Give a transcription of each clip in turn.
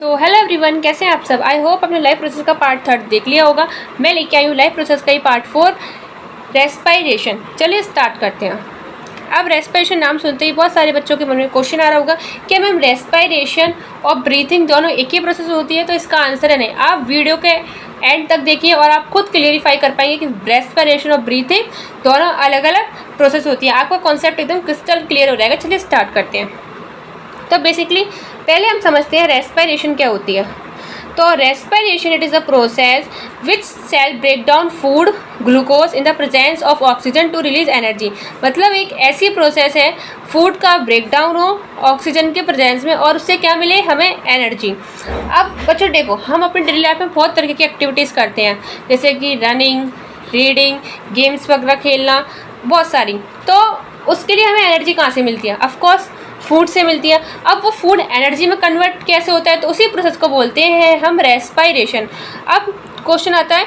तो hello everyone, कैसे हैं आप सब। आई होप अपने लाइफ प्रोसेस का पार्ट 3 देख लिया होगा। मैं लेके आई हूँ लाइफ प्रोसेस का ही पार्ट 4 रेस्पिरेशन। चलिए स्टार्ट करते हैं। अब रेस्पिरेशन नाम सुनते ही बहुत सारे बच्चों के मन में क्वेश्चन आ रहा होगा कि मैम रेस्पिरेशन और ब्रीथिंग दोनों एक ही प्रोसेस होती है। तो इसका आंसर है नहीं। आप वीडियो के एंड तक देखिए और आप खुद क्लियरिफाई कर पाएंगे कि रेस्पिरेशन और ब्रीथिंग दोनों अलग अलग प्रोसेस होती है। आपका कॉन्सेप्ट एकदम क्रिस्टल क्लियर हो जाएगा। चलिए स्टार्ट करते हैं। तो बेसिकली पहले हम समझते हैं रेस्पिरेशन क्या होती है। तो respiration it is a process which cell break down food glucose in the presence of oxygen to release energy. मतलब एक ऐसी प्रोसेस है फूड का ब्रेक डाउन हो ऑक्सीजन के प्रेजेंस में और उससे क्या मिले, हमें एनर्जी। अब बच्चों देखो, हम अपनी डेली लाइफ में बहुत तरह की एक्टिविटीज़ करते हैं, जैसे कि रनिंग, रीडिंग, गेम्स वगैरह खेलना, बहुत सारी। तो उसके लिए हमें एनर्जी कहाँ से मिलती है? ऑफकोर्स फूड से मिलती है। अब वो फूड एनर्जी में कन्वर्ट कैसे होता है? तो उसी प्रोसेस को बोलते हैं हम रेस्पिरेशन। अब क्वेश्चन आता है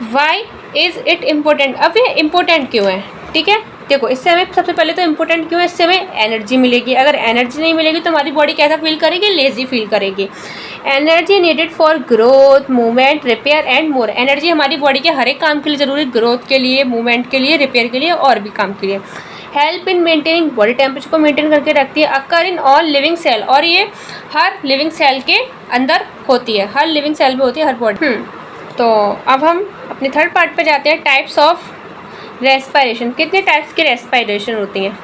वाई इज़ इट इम्पोर्टेंट। अब ये इम्पोर्टेंट क्यों है? ठीक है, देखो इससे हमें सबसे पहले तो इम्पोर्टेंट क्यों है, इससे हमें एनर्जी मिलेगी। अगर एनर्जी नहीं मिलेगी तो हमारी बॉडी कैसा फील करेगी? लेजी फील करेगी। Energy needed for growth, movement, repair and more. Energy हमारी बॉडी के हर एक काम के लिए ज़रूरी, ग्रोथ के लिए, मूवमेंट के लिए, रिपेयर के लिए और भी काम के लिए। Help in maintaining, body temperature को मेंटेन करके रखती है। Occur in all living cell, और ये हर लिविंग सेल के अंदर होती है, हर लिविंग सेल में होती है, हर बॉडी। तो अब हम अपने थर्ड पार्ट पे जाते हैं, टाइप्स ऑफ रेस्पिरेशन। कितने टाइप्स की रेस्पिरेशन होती हैं?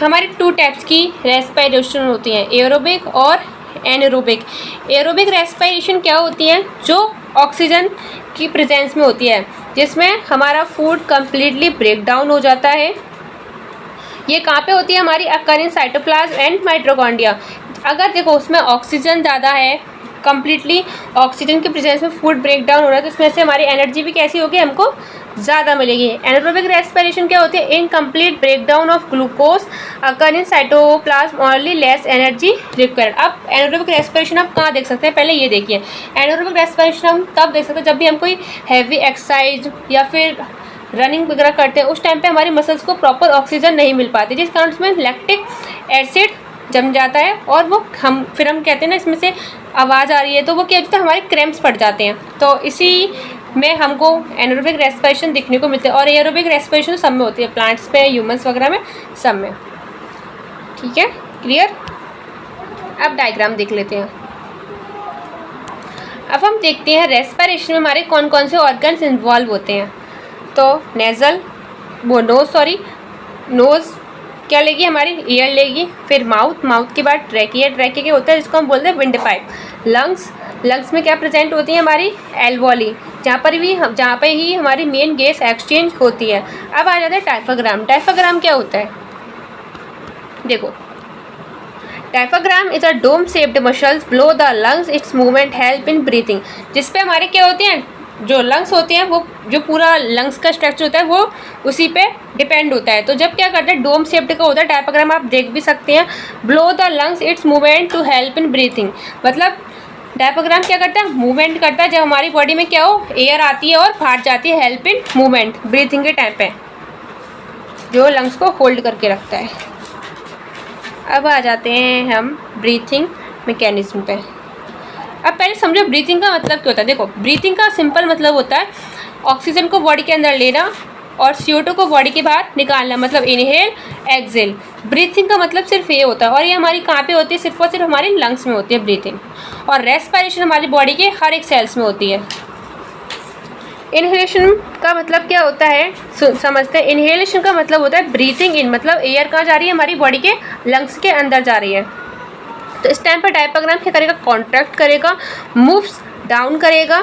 हमारे 2 टाइप्स की रेस्पिरेशन होती हैं, एरोबिक और एनारोबिक। एरोबिक रेस्पिरेशन क्या होती है? जो ऑक्सीजन की प्रेजेंस में होती है, जिसमें हमारा फूड कंप्लीटली ब्रेक डाउन हो जाता है। ये कहाँ पे होती है? हमारी अकर इन साइटोप्लाज्म एंड माइटोकॉन्ड्रिया। अगर देखो उसमें ऑक्सीजन ज़्यादा है, कंप्लीटली ऑक्सीजन के प्रेजेंस में फूड ब्रेक डाउन हो रहा है, तो इसमें से हमारी एनर्जी भी कैसी होगी? हमको ज़्यादा मिलेगी। एनारोबिक रेस्पिरेशन क्या होती है? Incomplete break down of glucose occur in cytoplasm, only less energy required. अब एनारोबिक रेस्पिरेशन आप कहाँ देख सकते हैं? पहले ये देखिए, एनारोबिक रेस्पिरेशन हम तब देख सकते हैं जब भी हम कोई हैवी एक्सरसाइज या फिर रनिंग वगैरह करते हैं। उस टाइम पे हमारी मसल्स को प्रॉपर ऑक्सीजन नहीं मिल पाती, जिस कारण उसमें लैक्टिक एसिड जम जाता है और वो हम कहते हैं ना, इसमें से आवाज़ आ रही है, तो वो क्या होता है? हमारे क्रैम्प्स पड़ जाते हैं। तो इसी में हमको एनारोबिक रेस्पिरेशन दिखने को मिलते हैं। और एरोबिक रेस्पिरेशन सब में होती है, प्लांट्स पे, ह्यूमंस वगैरह में, सब में। ठीक है, क्लियर? अब डायग्राम देख लेते हैं। अब हम देखते हैं रेस्पिरेशन में हमारे कौन कौन से ऑर्गन्स इन्वॉल्व होते हैं। तो नेज़ल, वो नोज़ क्या लेगी? हमारी ईयर लेगी। फिर माउथ के बाद ट्रैकिया क्या होता है, जिसको हम बोलते हैं विंड पाइप। लंग्स में क्या प्रेजेंट होती है? हमारी एल्वोली, जहाँ पर ही हमारी मेन गैस एक्सचेंज होती है। अब आ जाता है डायफ्राम। डायफ्राम क्या होता है? देखो, diaphragm is a dome shaped muscles below the lungs, its movement help in breathing. जिसपे हमारे क्या होते हैं? जो लंग्स होते हैं, वो जो पूरा लंग्स का स्ट्रक्चर होता है वो उसी पे डिपेंड होता है। तो जब क्या करते हैं? डोम शेप्ड का होता है डायफ्राम, आप देख भी सकते हैं। Below the lungs its movement to help in breathing. मतलब डायफ्राम क्या करता है? मूवमेंट करता है। जब हमारी बॉडी में क्या हो, एयर आती है और बाहर जाती है, हेल्प इन मूवमेंट, ब्रीथिंग के टाइम पे, जो लंग्स को होल्ड करके रखता है। अब आ जाते हैं हम ब्रीथिंग मैकेनिज्म पे। अब पहले समझो ब्रीथिंग का मतलब क्या होता है। देखो, ब्रीथिंग का सिंपल मतलब होता है ऑक्सीजन को बॉडी के अंदर लेना और CO2 को बॉडी के बाहर निकालना, मतलब इनहेल एक्सेल। ब्रीथिंग का मतलब सिर्फ ये होता है। और ये हमारी कहाँ पे होती है? सिर्फ और सिर्फ हमारी लंग्स में होती है ब्रीथिंग। और रेस्पिरेशन हमारी बॉडी के हर एक सेल्स में होती है। इनहेलेशन का मतलब क्या होता है, समझते हैं। इनहेलेशन का मतलब होता है ब्रीथिंग इन, मतलब एयर कहाँ जा रही है? हमारी बॉडी के लंग्स के अंदर जा रही है। तो इस टाइम पर डायफ्राम क्या करेगा? कॉन्ट्रैक्ट करेगा, मूव्स डाउन करेगा,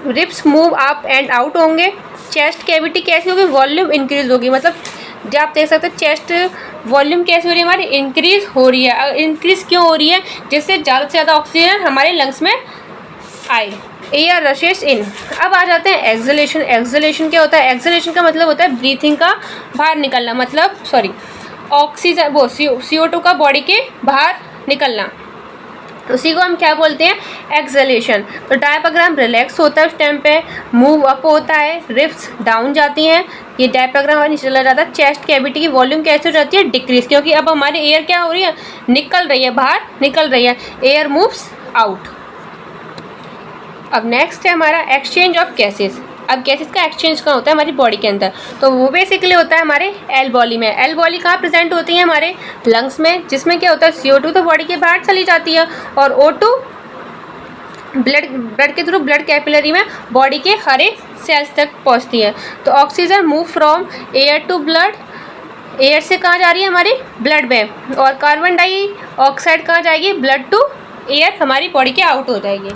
ribs move up and out होंगे। चेस्ट कैविटी कैसी होगी? वॉल्यूम इंक्रीज होगी। मतलब जब आप देख सकते हैं चेस्ट वॉल्यूम कैसी हो रही है? हमारी इंक्रीज हो रही है। इंक्रीज क्यों हो रही है? जिससे ज़्यादा से ज़्यादा ऑक्सीजन हमारे लंग्स में आए, एयर रशेस इन। अब आ जाते हैं एक्सहेलेशन। एक्सहेलेशन क्या होता है? एक्सहेलेशन का मतलब होता है ब्रीथिंग का बाहर निकलना, मतलब ऑक्सीजन, वो CO2 का बॉडी के बाहर निकलना। उसी को हम क्या बोलते हैं, एक्सलेशन। तो डायफ्राम रिलैक्स होता है उस टाइम पे, मूव अप होता है, रिप्स डाउन जाती हैं, ये डायफ्राम नीचे चला जाता है। चेस्ट कैविटी की वॉल्यूम कैसे हो जाती है, डिक्रीज, क्योंकि अब हमारी एयर क्या हो रही है, निकल रही है, बाहर निकल रही है, एयर मूव्स आउट। अब नेक्स्ट है हमारा एक्सचेंज ऑफ गैसेस। अब गैसेस का एक्सचेंज कहाँ होता है, हमारी बॉडी के अंदर, तो वो बेसिकली होता है हमारे एल्वोली में। एल्वोली कहाँ प्रेजेंट होती है, हमारे लंग्स में, जिसमें क्या होता है, CO2 तो बॉडी के बाहर चली जाती है और O2 ब्लड के थ्रू ब्लड कैपिलरी में बॉडी के हर एक सेल्स तक पहुँचती है। तो oxygen move from air to blood, air से कहाँ जा रही है, हमारी ब्लड में, और कार्बन डाइऑक्साइड कहाँ जाएगी, ब्लड टू एयर, हमारी बॉडी के आउट हो जाएगी।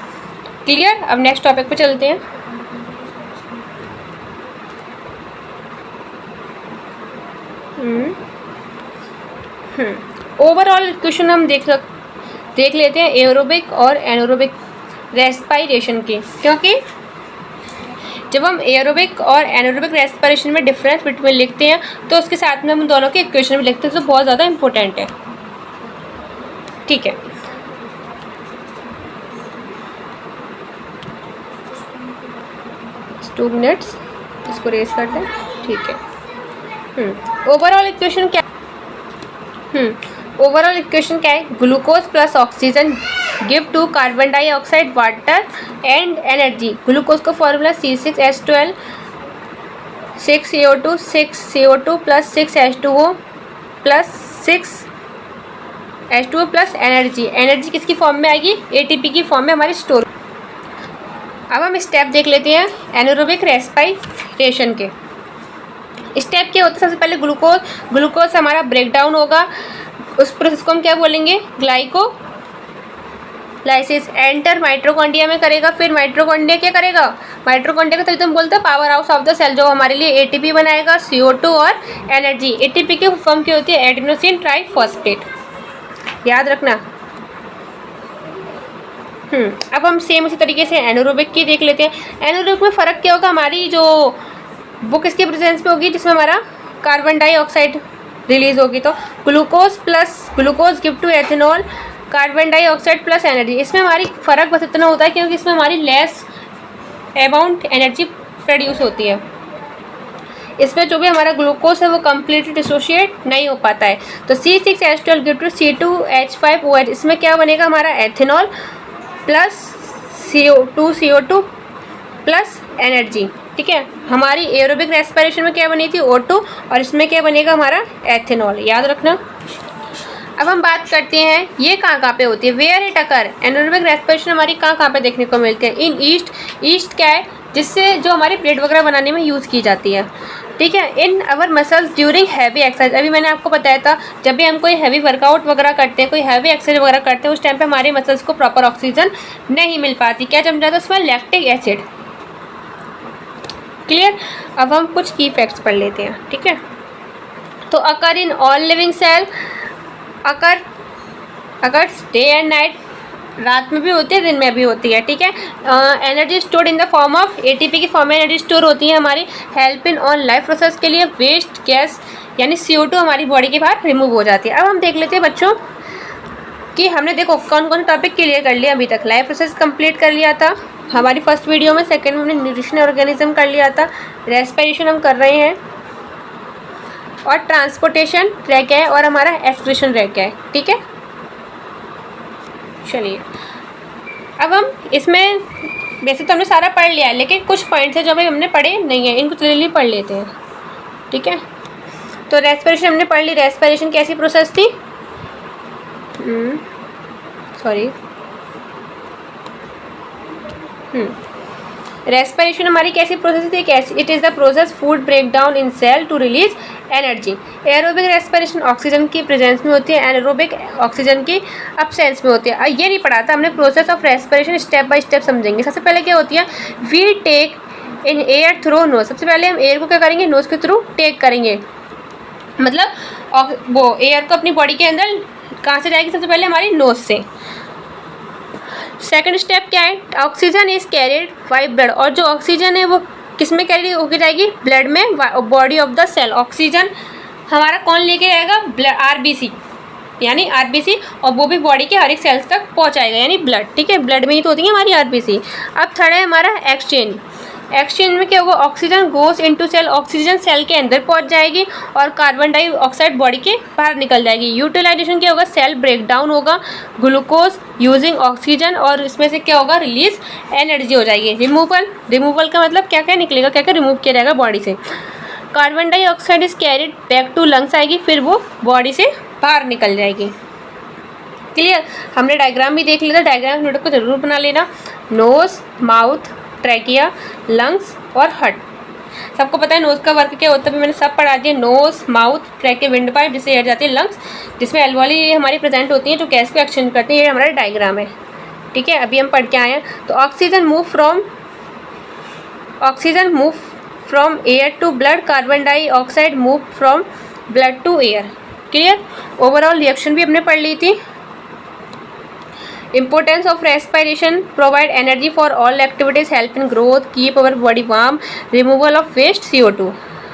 क्लियर। अब नेक्स्ट टॉपिक पे चलते हैं। ओवरऑल इक्वेशन हम देख लेते हैं एरोबिक और एनारोबिक रेस्पिरेशन की, क्योंकि जब हम एरोबिक और एनारोबिक रेस्पिरेशन में डिफरेंस बिटवीन लिखते हैं तो उसके साथ में हम दोनों के इक्वेशन भी लिखते हैं, तो बहुत ज़्यादा इंपॉर्टेंट है। ठीक है, टू मिनट्स, इसको रेस करते हैं। ठीक है, ओवरऑल इक्वेशन क्या, ओवरऑल इक्वेशन क्या है, glucose plus oxygen give to carbon dioxide, water and energy. Glucose का formula C6H12, 6 CO2 plus 6 H2O plus energy. Energy किसकी फॉर्म में आएगी, ATP की फॉर्म में हमारी स्टोर। अब हम स्टेप देख लेते हैं एनारोबिक रेस्पिरेशन के। स्टेप क्या होता है, सबसे पहले ग्लूकोज हमारा ब्रेक डाउन होगा, उस प्रोसेस को हम क्या बोलेंगे, ग्लाइकोलाइसिस। एंटर माइटोकॉन्ड्रिया में करेगा, फिर माइटोकॉन्ड्रिया क्या करेगा, माइटोकॉन्ड्रिया का तो हम बोलते हैं power house of the cell, जो हमारे लिए ATP बनाएगा, CO2 और एनर्जी। ATP की फॉर्म क्या होती है, एडेनोसिन ट्राइफॉस्फेट, याद रखना। अब हम सेम उसी तरीके से एनारोबिक की देख लेते हैं। एनारोबिक में फ़र्क क्या होगा, हमारी जो बुक इसके प्रेजेंस में होगी, जिसमें हमारा कार्बन डाइऑक्साइड रिलीज होगी, तो glucose give to ethanol, carbon dioxide plus energy. इसमें हमारी फ़र्क बस इतना होता है क्योंकि इसमें हमारी लेस अमाउंट एनर्जी प्रोड्यूस होती है। इसमें जो भी हमारा ग्लूकोज है वो कम्प्लीटली डिसोशिएट नहीं हो पाता है। तो C6H12 गिव टू C2H5OH, इसमें क्या बनेगा, हमारा ethanol plus CO2 plus energy. ठीक है, हमारी एरोबिक रेस्पिरेशन में क्या बनी थी, O2, और इसमें क्या बनेगा, हमारा एथेनॉल, याद रखना। अब हम बात करते हैं ये कहाँ पे होती है, where it occur. Anaerobic respiration हमारी कहाँ पे देखने को मिलती है, इन ईस्ट क्या है, जिससे जो हमारी प्लेट वगैरह बनाने में यूज़ की जाती है। ठीक है, इन अवर मसल्स ड्यूरिंग हैवी एक्सरसाइज। अभी मैंने आपको बताया था, जब भी हम कोई हैवी वर्कआउट वगैरह करते हैं, कोई हैवी एक्सरसाइज वगैरह करते हैं, उस टाइम पे हमारे मसल्स को प्रॉपर ऑक्सीजन नहीं मिल पाती। क्या जम जाता है उसमें, लैक्टिक एसिड। क्लियर। अब हम कुछ की फैक्ट्स पढ़ लेते हैं। ठीक है, तो अकर इन ऑल लिविंग सेल, अगर डे एंड नाइट, रात में भी होती है, दिन में भी होती है। ठीक है, energy stored in the form of ATP की फॉर्म में एनर्जी स्टोर होती है हमारी, help in on life process के लिए। वेस्ट गैस यानी CO2 हमारी बॉडी के बाहर रिमूव हो जाती है। अब हम देख लेते हैं बच्चों कि हमने देखो कौन कौन टॉपिक क्लियर कर लिया अभी तक। लाइफ प्रोसेस कंप्लीट कर लिया था हमारी फर्स्ट वीडियो में, सेकेंड में हमने न्यूट्रिशन ऑर्गेनिज्म कर लिया था, रेस्पिरेशन हम कर रहे हैं, और ट्रांसपोर्टेशन रह गया है, और हमारा एक्सक्रीशन रह गया है। ठीक है, चलिए अब हम इसमें वैसे तो हमने सारा पढ़ लिया है, लेकिन कुछ पॉइंट्स हैं जो अभी हमने पढ़े नहीं है, इनको जल्दी पढ़ लेते हैं। ठीक है, तो रेस्पिरेशन हमने पढ़ ली। रेस्पिरेशन कैसी प्रोसेस थी, रेस्पिरेशन हमारी कैसी प्रोसेस थी, कैसी, it is the process food break down in cell to release energy. Aerobic respiration oxygen की प्रेजेंस में होती है, एनारोबिक ऑक्सीजन की अब्सेंस में होती है। ये नहीं पढ़ा था हमने, process of respiration step by step समझेंगे। सबसे पहले क्या होती है, we take in air through nose. सबसे पहले हम एयर को क्या करेंगे, नोज के थ्रू टेक करेंगे, मतलब वो एयर को अपनी बॉडी के अंदर कहाँ से जाएगी, सबसे पहले हमारी नोज से। सेकंड स्टेप क्या है, oxygen is carried by blood, और जो ऑक्सीजन है वो किस में कैरी होकर जाएगी, ब्लड में, body of the cell. Oxygen हमारा कौन लेके जाएगा, RBC, यानी आरबीसी, और वो भी बॉडी के हर एक सेल्स तक पहुंचाएगा यानी ब्लड, ठीक है, ब्लड में ही तो होती है हमारी आरबीसी। अब थर्ड है हमारा एक्सचेंज। एक्सचेंज में क्या होगा, ऑक्सीजन गोस इनटू सेल, ऑक्सीजन सेल के अंदर पहुंच जाएगी और कार्बन डाइऑक्साइड बॉडी के बाहर निकल जाएगी। यूटिलाइजेशन क्या होगा, सेल ब्रेक डाउन होगा, ग्लूकोज यूजिंग ऑक्सीजन, और इसमें से क्या होगा, रिलीज एनर्जी हो जाएगी। रिमूवल, रिमूवल का मतलब क्या क्या निकलेगा, क्या क्या रिमूव किया जाएगा बॉडी से। Carbon dioxide is carried back to lungs आएगी, फिर वो बॉडी से बाहर निकल जाएगी। क्लियर, हमने डायग्राम भी देख लिया था, डायग्राम नोट को जरूर बना लेना। नोज, माउथ, ट्रैकिया, लंग्स और हार्ट। सबको पता है नोज का वर्क क्या होता है, मैंने सब पढ़ा दिया। Nose, mouth, trachea, wind pipe जिससे एयर जाती है, लंग्स जिसमें एल्वोली हमारी प्रेजेंट होती हैं जो गैस को एक्सचेंज करती है। ये हमारा डायग्राम है, ठीक है, अभी हम पढ़ के आए हैं। तो oxygen move from air to blood, carbon dioxide move from blood to air. Clear, overall reaction भी हमने पढ़ ली थी। Importance of respiration, provide energy for all activities, help in growth, keep our body warm, removal of waste CO2।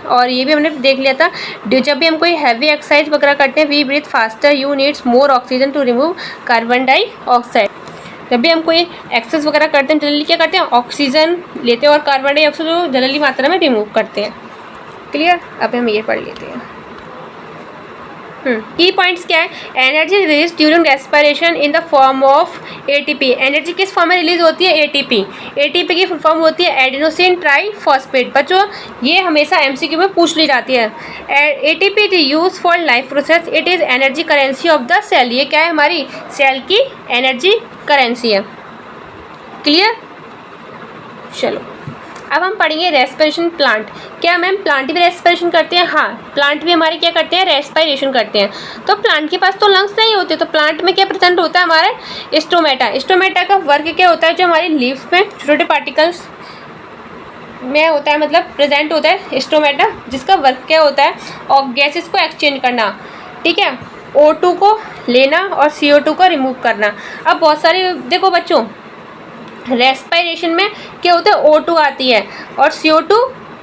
और ये भी हमने देख लिया था, जब भी हम कोई हैवी एक्सरसाइज वगैरह करते हैं, we breathe faster, you needs more oxygen to remove carbon dioxide. जब भी हम कोई एक्सरसाइज वगैरह करते हैं, जनरली क्या करते हैं, ऑक्सीजन लेते हैं और कार्बन डाइऑक्साइड जनरली मात्रा में रिमूव करते हैं। क्लियर, अब हम ये पढ़ लेते हैं। की पॉइंट्स क्या है, energy release during respiration in the form of ATP. Energy किस फॉर्म में रिलीज होती है, एटीपी। एटीपी की फुल फॉर्म होती है एडेनोसिन ट्राइफॉस्फेट। बच्चों ये हमेशा एमसीक्यू में पूछ ली जाती है। ATP is use for life process, it is energy currency of the cell. ये क्या है, हमारी सेल की एनर्जी करेंसी है। क्लियर, चलो अब हम पढ़ेंगे रेस्पिरेशन प्लांट। क्या मैम प्लांट भी रेस्पिरेशन करते हैं? हाँ, प्लांट भी हमारे क्या करते हैं, रेस्पिरेशन करते हैं। तो प्लांट के पास तो लंग्स नहीं होते, तो प्लांट में क्या प्रेजेंट होता है, हमारे स्टोमेटा। स्टोमेटा का वर्क क्या होता है, जो हमारी लीव्स में छोटे छोटे पार्टिकल्स में होता है, मतलब प्रेजेंट होता है स्टोमेटा, जिसका वर्क क्या होता है, और गैसेस को एक्सचेंज करना, ठीक है, O2 को लेना और CO2 को रिमूव करना। अब बहुत सारे देखो बच्चों, रेस्पिरेशन में क्या होता है, O2 आती है और CO2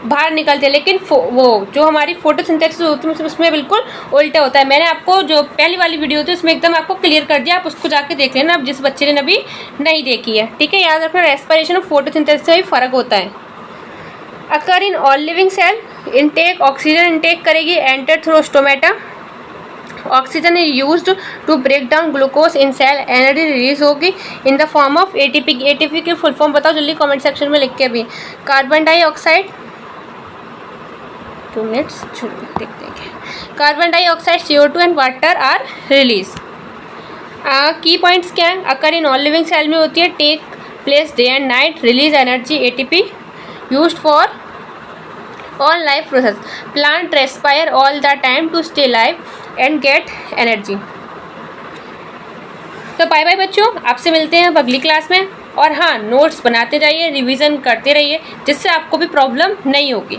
बाहर निकलते हैं, लेकिन वो जो हमारी फोटोसिंथेसिस होती है उसमें बिल्कुल उल्टा होता है। मैंने आपको जो पहली वाली वीडियो थी उसमें एकदम आपको क्लियर कर दिया, आप उसको जाके देख लेना, अब जिस बच्चे ने अभी नहीं देखी है, ठीक है। याद रखना, रेस्पिरेशन और फोटोसिंथेसिस में भी फर्क होता है। Occur in all living cell, intake oxygen intake करेगी, enter through stomata. Oxygen is used to break down glucose in cell, energy release होगी in the form of ATP. ATP की फुल फॉर्म बताओ जल्दी कमेंट सेक्शन में लिख के भी। Carbon dioxide, 2 minutes देखते हैं। Carbon dioxide, CO2 and water are release. Key points क्या है, occur in all living cell में होती है, take place day and night, release energy ATP, used for all life process, plant respire all the time to stay alive and get energy। तो bye bye बच्चों, आपसे मिलते हैं अगली class में। और हाँ, नोट्स बनाते जाइए, रिवीजन करते रहिए, जिससे आपको भी प्रॉब्लम नहीं होगी।